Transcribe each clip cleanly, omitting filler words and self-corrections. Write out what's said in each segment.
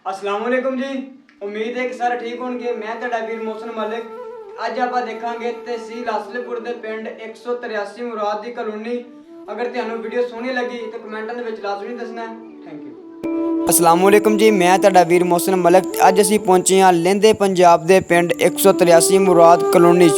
अस्सलाम वालेकुम जी। उम्मीद है कि सारे ठीक होंगे। मैं ਤੁਹਾਡਾ ਵੀਰ ਮੋਹਸਨ ਮਲਿਕ। ਅੱਜ ਆਪਾਂ ਦੇਖਾਂਗੇ ਤਹਿਸੀਲ ਅਸਲਪੁਰ ਦੇ ਪਿੰਡ 183 ਮੁਰਾਦ ਦੀ ਕਲੋਨੀ। ਅਗਰ ਤੁਹਾਨੂੰ ਵੀਡੀਓ ਸੋਹਣੀ ਲੱਗੀ ਤਾਂ ਕਮੈਂਟਾਂ ਦੇ ਵਿੱਚ ਲਾਜ਼ਮੀ ਦੱਸਣਾ। Thank you. अस्सलाम वालेकुम जी, मैं ਤੁਹਾਡਾ ਵੀਰ ਮੋਹਸਨ ਮਲਿਕ। ਅੱਜ ਅਸੀਂ ਪਹੁੰਚੇ ਹਾਂ ਲਹਿੰਦੇ ਪੰਜਾਬ ਦੇ ਪਿੰਡ 183 ਮੁਰਾਦ ਕਲੋਨੀ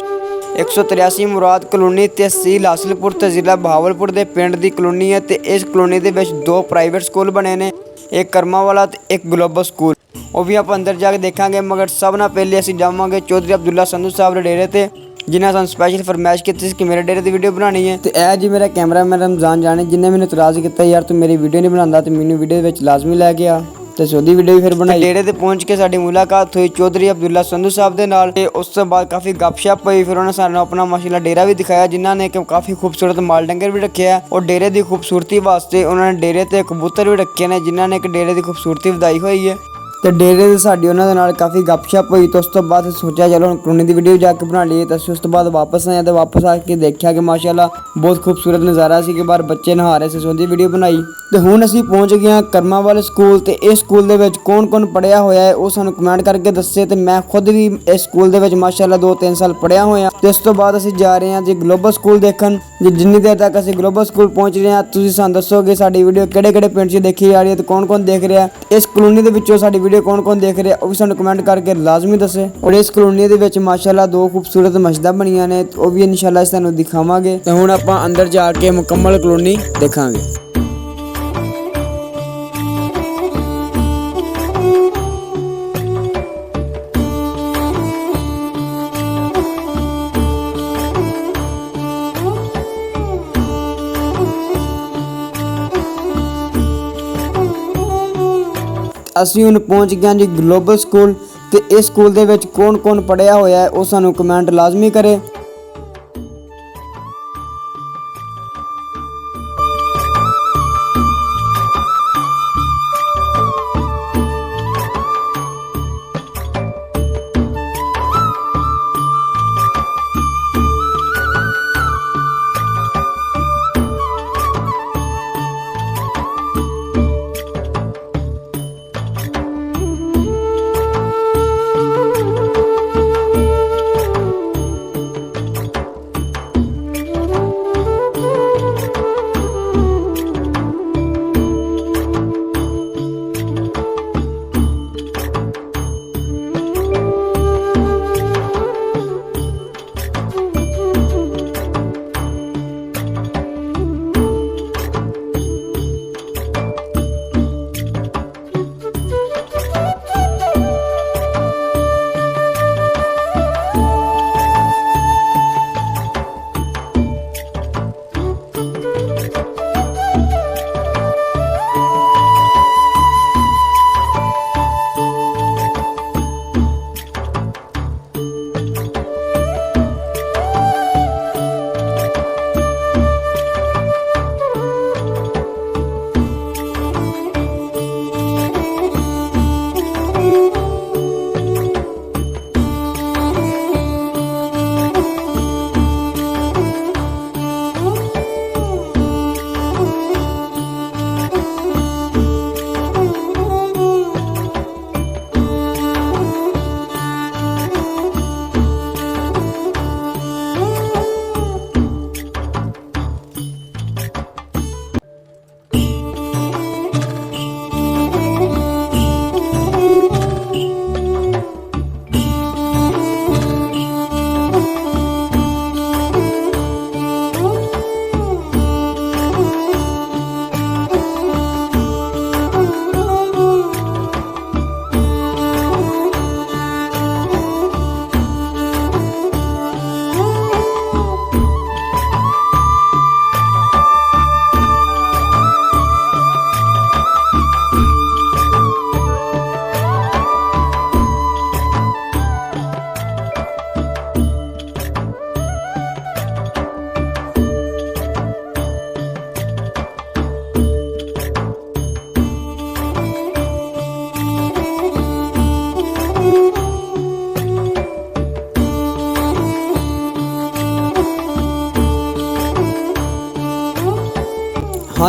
183 ਮੁਰਾਦ ਕਲੋਨੀ ਤਹਿਸੀਲ ਅਸਲਪੁਰ ਤੇ ਜ਼ਿਲ੍ਹਾ ਬਹਾਵਲਪੁਰ ਦੇ ਪਿੰਡ ਦੀ ਕਲੋਨੀ ਹੈ ਤੇ ਇਸ ਕਲੋਨੀ ਦੇ ਵਿੱਚ ਦੋ ਪ੍ਰਾਈਵੇਟ ਸਕੂਲ ਬਣੇ ਨੇ, ਇੱਕ ਕਰਮਾ ਵਾਲਾ ਤੇ ਇੱਕ ਗਲੋਬਲ ਸਕੂਲ। ਉਹ ਵੀ ਆਪਾਂ ਅੰਦਰ ਜਾ ਕੇ ਦੇਖਾਂਗੇ, ਮਗਰ ਸਭ ਨਾਲ ਪਹਿਲੇ ਅਸੀਂ ਜਾਵਾਂਗੇ ਚੌਧਰੀ ਅਬਦੁੱਲਾ ਸੰਧੂ ਸਾਹਿਬ ਦੇ ਡੇਰੇ ਤੇ, ਜਿਨ੍ਹਾਂ ਸਾਨੂੰ ਸਪੈਸ਼ਲ ਫਰਮਾਇਸ਼ ਕੀਤੀ ਸੀ ਕਿ ਮੇਰੇ ਡੇਰੇ ਦੀ ਵੀਡੀਓ ਬਣਾਉਣੀ ਹੈ। ਤੇ ਇਹ ਜੀ ਮੇਰਾ ਕੈਮਰਾਮੈਨ ਰਮਜ਼ਾਨ ਜਾਨੀ, ਜਿੰਨੇ ਮੈਨੂੰ ਇਤਰਾਜ਼ ਕੀਤਾ ਯਾਰ ਤੂੰ ਮੇਰੀ ਵੀਡੀਓ ਨਹੀਂ ਬਣਾਉਂਦਾ ਤੇ ਮੈਨੂੰ ਵੀਡੀਓ ਵਿੱਚ ਲਾਜ਼ਮੀ ਲੈ ਕੇ ਆ, ਤੇ ਉਹਦੀ ਵੀਡੀਓ ਵੀ ਫਿਰ ਬਣਾਈ। ਡੇਰੇ ਤੇ ਪਹੁੰਚ ਕੇ ਸਾਡੀ ਮੁਲਾਕਾਤ ਹੋਈ ਚੌਧਰੀ ਅਬਦੁੱਲਾ ਸੰਧੂ ਸਾਹਿਬ ਦੇ ਨਾਲ ਤੇ ਉਸ ਤੋਂ ਬਾਅਦ ਕਾਫੀ ਗੱਪਸ਼ਪ ਹੋਈ। ਫਿਰ ਉਹਨਾਂ ਸਾਨੂੰ ਆਪਣਾ ਮਾਸ਼ਾਅੱਲਾ ਡੇਰਾ ਵੀ ਦਿਖਾਇਆ, ਜਿਨ੍ਹਾਂ ਨੇ ਕਾਫੀ ਖੂਬਸੂਰਤ ਮਾਲ ਡੰਗਰ ਵੀ ਰੱਖਿਆ ਔਰ ਡੇਰੇ ਦੀ ਖੂਬਸੂਰਤੀ ਵਾਸਤੇ ਉਹਨਾਂ ਨੇ ਡੇਰੇ ਤੇ ਕਬੂਤਰ ਵੀ ਰੱਖੇ ਨੇ, ਜਿਨ੍ਹਾਂ ਨੇ ਇੱਕ ਡੇਰੇ ਦੀ ਖੂਬਸੂਰਤੀ ਵਧਾਈ ਹੋਈ ਹੈ। ਤੇ ਡੇਰੇ ਦੇ ਸਾਡੀ ਉਹਨਾਂ ਦੇ ਨਾਲ ਕਾਫੀ ਗੱਪਸ਼ਪ ਹੋਈ। ਤੇ ਉਸ ਤੋਂ ਬਾਅਦ ਸੋਚਿਆ ਚਲੋ ਹੁਣ ਕਲੋਨੀ ਦੀ ਵੀਡੀਓ ਜਾ ਕੇ ਬਣਾ ਲਈਏ। ਤੇ ਅਸੀਂ ਉਸ ਤੋਂ ਬਾਅਦ ਵਾਪਸ ਆਏ ਤੇ ਵਾਪਸ ਆ ਕੇ ਦੇਖਿਆ ਕਿ ਮਾਸ਼ਾਅੱਲਾ ਬਹੁਤ ਖੂਬਸੂਰਤ ਨਜ਼ਾਰਾ ਸੀ ਕਿ ਬਾਹਰ ਬੱਚੇ ਨਹਾ ਰਹੇ ਸੀ, ਉਹਦੀ ਵੀਡੀਓ ਬਣਾਈ। ਤੇ ਹੁਣ ਅਸੀਂ ਪਹੁੰਚ ਗਏ ਹਾਂ ਕਰਮਾ ਵਾਲੇ ਸਕੂਲ ਤੇ ਇਸ ਸਕੂਲ ਦੇ ਵਿੱਚ ਕੌਣ ਪੜ੍ਹਿਆ ਹੋਇਆ ਹੈ ਉਹ ਸਾਨੂੰ ਕਮੈਂਟ ਕਰਕੇ ਦੱਸੇ। ਤੇ ਮੈਂ ਖੁਦ ਵੀ ਇਸ ਸਕੂਲ ਦੇ ਵਿੱਚ ਮਾਸ਼ਾਅੱਲਾ 2-3 ਸਾਲ ਪੜ੍ਹਿਆ ਹੋਇਆ। ਤੇ ਉਸ ਤੋਂ ਬਾਅਦ ਅਸੀਂ ਜਾ ਰਹੇ ਹਾਂ ਜੀ ਗਲੋਬਲ ਸਕੂਲ ਦੇਖਣ। ਜਿੰਨੀ ਦੇਰ ਤੱਕ ਅਸੀਂ ਗਲੋਬਲ ਸਕੂਲ ਪਹੁੰਚ ਰਹੇ ਹਾਂ ਤੁਸੀਂ ਸਾਨੂੰ ਦੱਸੋਗੇ ਸਾਡੀ ਵੀਡੀਓ ਕਿਹੜੇ ਪਿੰਡ 'ਚ ਦੇਖੀ ਜਾ ਰਹੀ ਹੈ ਤੇ ਕੌਣ ਦੇਖ ਰਿਹਾ ਇਸ ਕਲੋਨੀ ਦੇ ਵਿੱਚੋਂ ਸਾਡੀ ਵੀਡੀਓ ਕੌਣ ਦੇਖ ਰਿਹਾ ਉਹ ਵੀ ਸਾਨੂੰ ਕਮੈਂਟ ਕਰਕੇ ਲਾਜ਼ਮੀ ਦੱਸੇ। ਔਰ ਇਸ ਕਲੋਨੀ ਦੇ ਵਿੱਚ ਮਾਸ਼ਾਅੱਲਾ ਦੋ ਖੂਬਸੂਰਤ ਮਸਜਿਦਾਂ ਬਣੀਆਂ ਨੇ, ਉਹ ਵੀ ਇਨਸ਼ਾਅੱਲਾ ਅਸੀਂ ਤੁਹਾਨੂੰ ਦਿਖਾਵਾਂਗੇ। ਤੇ ਹੁਣ ਆਪਾਂ ਅੰਦਰ ਜਾ ਕੇ ਮੁਕੰਮਲ ਕਲੋਨੀ ਦੇਖਾਂਗੇ। ਅਸੀਂ ਹੁਣ ਪਹੁੰਚ ਗਏ ਜੀ ਗਲੋਬਲ ਸਕੂਲ ਤੇ ਇਸ ਸਕੂਲ ਦੇ ਵਿੱਚ ਕੌਣ ਪੜ੍ਹਿਆ ਹੋਇਆ ਹੈ ਉਹ ਸਾਨੂੰ ਕਮੈਂਟ ਲਾਜ਼ਮੀ ਕਰੇ।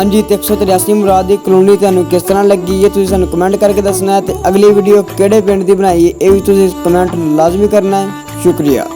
ਹਾਂਜੀ ਤੇ 183 ਮੁਰਾਦ ਦੀ ਕਲੋਨੀ ਤੁਹਾਨੂੰ ਕਿਸ ਤਰ੍ਹਾਂ ਲੱਗੀ ਇਹ ਤੁਸੀਂ ਸਾਨੂੰ ਕਮੈਂਟ ਕਰਕੇ ਦੱਸਣਾ ਹੈ ਤੇ ਅਗਲੀ ਵੀਡੀਓ ਕਿਹੜੇ ਪਿੰਡ ਦੀ ਬਣਾਈ ਹੈ ਇਹ ਵੀ ਤੁਸੀਂ ਕਮੈਂਟ ਲਾਜ਼ਮੀ ਕਰਨਾ ਹੈ। ਸ਼ੁਕਰੀਆ।